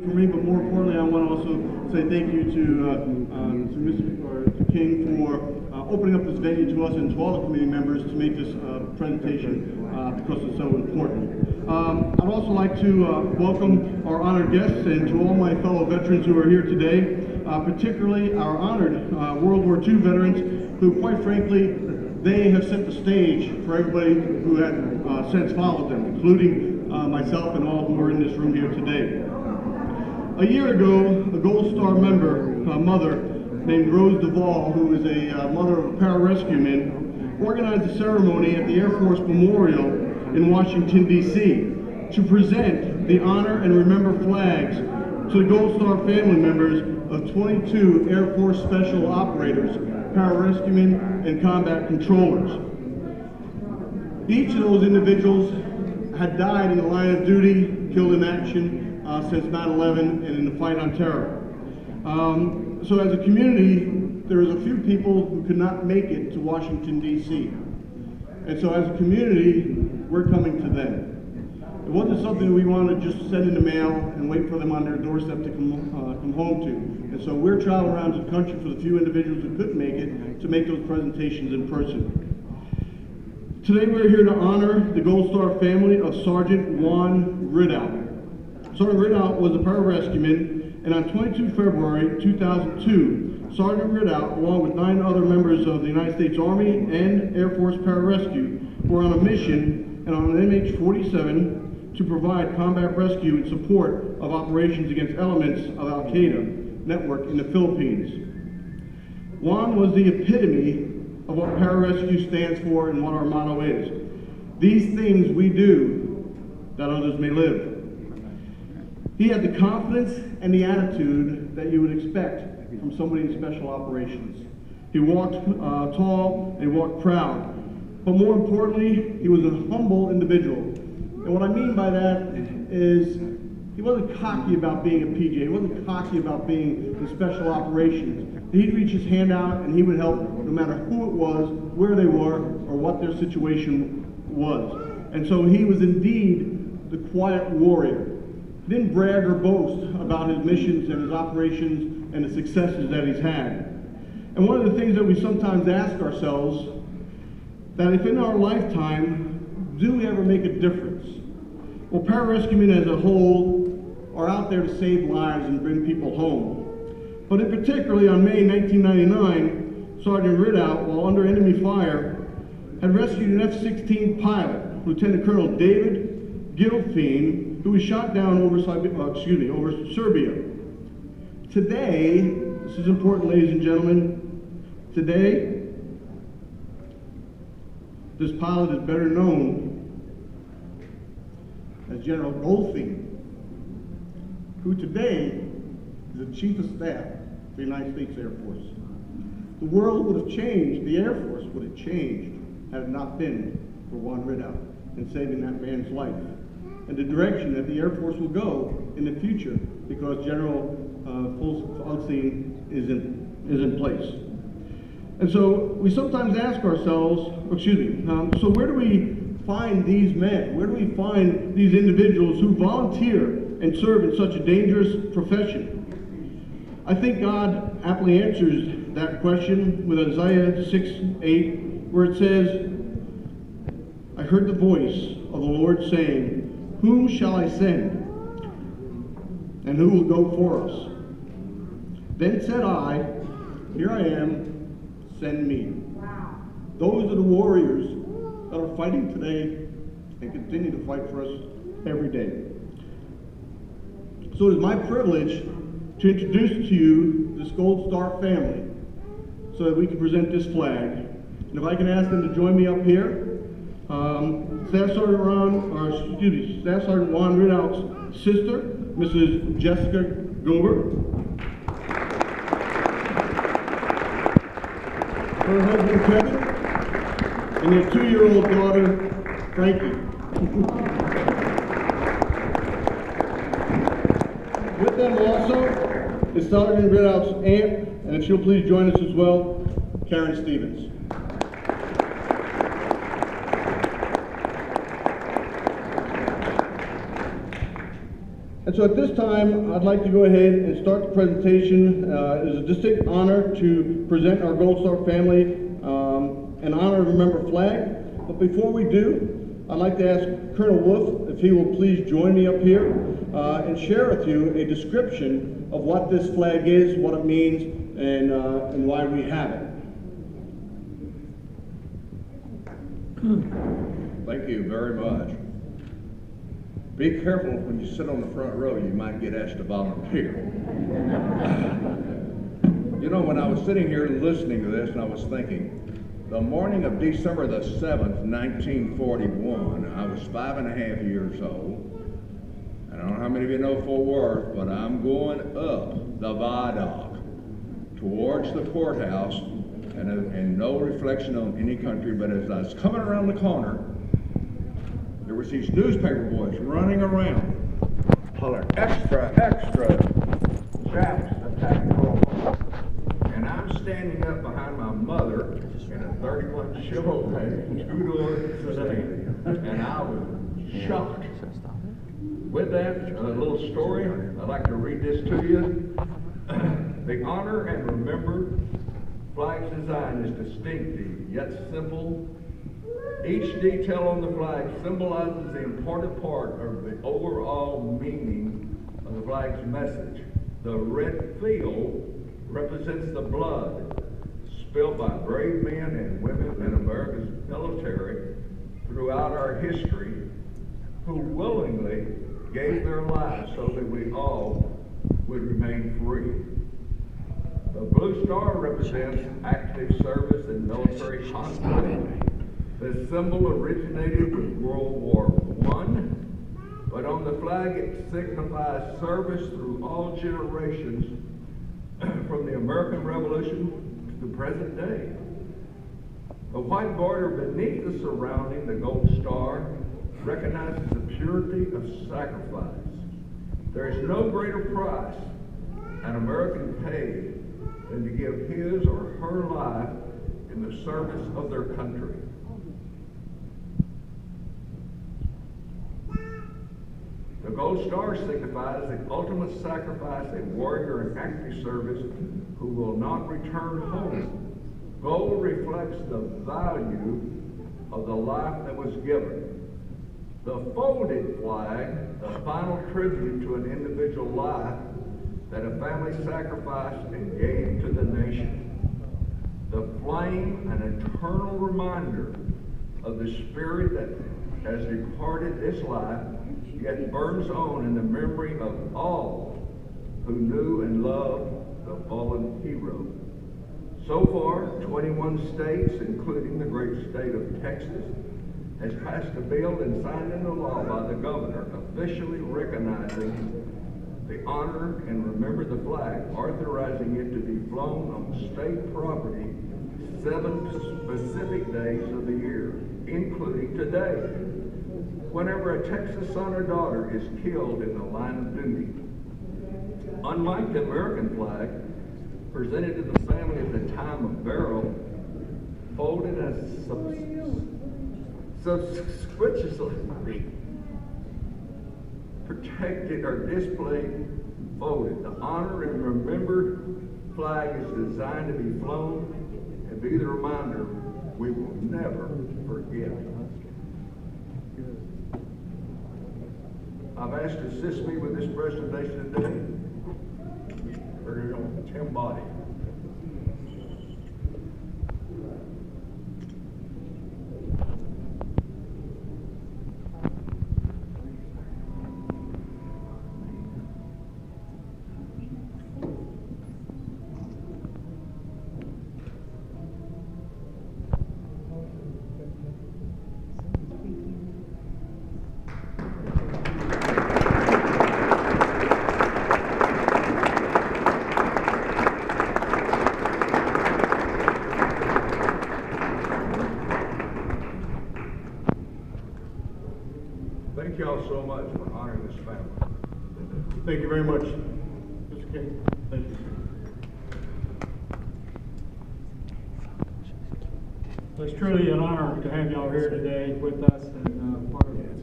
For me, but more importantly, I want to also say thank you to King for opening up this venue to us and to all the committee members to make this presentation because it's so important. I'd also like to welcome our honored guests and to all my fellow veterans who are here today, particularly our honored World War II veterans who, quite frankly, they have set the stage for everybody who had since followed them, including myself and all who are in this room here today. A year ago, a Gold Star member, mother named Rose Duvall, who is a mother of a pararescueman, organized a ceremony at the Air Force Memorial in Washington, D.C. to present the Honor and Remember flags to the Gold Star family members of 22 Air Force Special Operators, pararescuemen, and combat controllers. Each of those individuals had died in the line of duty, killed in action, since 9/11 and in the fight on terror. So as a community, there was a few people who could not make it to Washington, D.C. And so as a community, we're coming to them. It wasn't something we wanted to just send in the mail and wait for them on their doorstep to come home to. And so we're traveling around the country for the few individuals who couldn't make it to make those presentations in person. Today we're here to honor the Gold Star family of Sergeant Juan Ridout. Sergeant Ridout was a pararescueman, and on 22 February 2002, Sergeant Ridout, along with 9 other members of the United States Army and Air Force Pararescue, were on a mission and on an MH-47 to provide combat rescue and support of operations against elements of Al-Qaeda network in the Philippines. Juan was the epitome of what pararescue stands for and what our motto is. These things we do that others may live. He had the confidence and the attitude that you would expect from somebody in special operations. He walked tall and he walked proud. But more importantly, he was a humble individual. And what I mean by that is he wasn't cocky about being a PJ. He wasn't cocky about being in special operations. He'd reach his hand out and he would help no matter who it was, where they were, or what their situation was. And so he was indeed the quiet warrior. He didn't brag or boast about his missions and his operations and the successes that he's had. And one of the things that we sometimes ask ourselves, that if in our lifetime, do we ever make a difference? Well, pararescuemen as a whole are out there to save lives and bring people home. But in particularly on May 1999, Sergeant Ridout, while under enemy fire, had rescued an F-16 pilot, Lieutenant Colonel David Gilfine, who was shot down over Serbia. Today, this is important, ladies and gentlemen, today, this pilot is better known as General Goldfein, who today is the Chief of Staff for the United States Air Force. The world would have changed, the Air Force would have changed had it not been for Juan Ridout and saving that man's life, and the direction that the Air Force will go in the future because General Goldfein is in place. And so we sometimes ask ourselves, so where do we find these men? Where do we find these individuals who volunteer and serve in such a dangerous profession? I think God aptly answers that question with Isaiah 6:8, where it says, I heard the voice of the Lord saying, whom shall I send? And who will go for us? Then said I, here I am, send me. Wow. Those are the warriors that are fighting today and continue to fight for us every day. So it is my privilege to introduce to you this Gold Star family so that we can present this flag. And if I can ask them to join me up here, Staff Sergeant Juan Ridout's sister, Mrs. Jessica Gober, her husband Kevin, and their 2-year-old daughter, Frankie. With them also is Sergeant Ridout's aunt, and if she'll please join us as well, Karen Stevens. And so at this time, I'd like to go ahead and start the presentation. It is a distinct honor to present our Gold Star family an honor to remember flag. But before we do, I'd like to ask Colonel Wolf if he will please join me up here and share with you a description of what this flag is, what it means, and why we have it. Thank you very much. Be careful when you sit on the front row, you might get asked to volunteer. You know, when I was sitting here listening to this, and I was thinking, the morning of December the 7th, 1941, I was 5.5 years old. I don't know how many of you know Fort Worth, but I'm going up the viaduct towards the courthouse, and no reflection on any country, but as I was coming around the corner, there was these newspaper boys running around, hollering, "Extra, extra, Japs attacking Tormey." And I'm standing up behind my mother in a 31 Chevrolet, two-door sedan, and I was shocked. With that, a little story. I'd like to read this to you. The honor and remember flag's design is distinctive, yet simple. Each detail on the flag symbolizes the important part of the overall meaning of the flag's message. The red field represents the blood spilled by brave men and women in America's military throughout our history, who willingly gave their lives so that we all would remain free. The blue star represents active service in military conflict. The symbol originated with World War I, but on the flag it signifies service through all generations from the American Revolution to the present day. The white border beneath the surrounding the gold star recognizes the purity of sacrifice. There is no greater price an American paid than to give his or her life in the service of their country. The gold star signifies the ultimate sacrifice, a warrior in active service who will not return home. Gold reflects the value of the life that was given. The folded flag, the final tribute to an individual life that a family sacrificed and gave to the nation. The flame, an eternal reminder of the spirit that has departed this life, yet burns on in the memory of all who knew and loved the fallen hero. So far, 21 states, including the great state of Texas, has passed a bill and signed into law by the governor officially recognizing the honor and remember the flag, authorizing it to be flown on state property 7 specific days of the year, including today, whenever a Texas son or daughter is killed in the line of duty. Unlike the American flag, presented to the family at the time of burial, folded as suspiciously protected or displayed folded. The honor and remember flag is designed to be flown and be the reminder we will never forget. I've asked to assist me with this presentation today, Colonel Tim Body. Thank you all so much for honoring this family. Thank you very much, Mr. King. Thank you. It's truly an honor to have y'all here today with us. And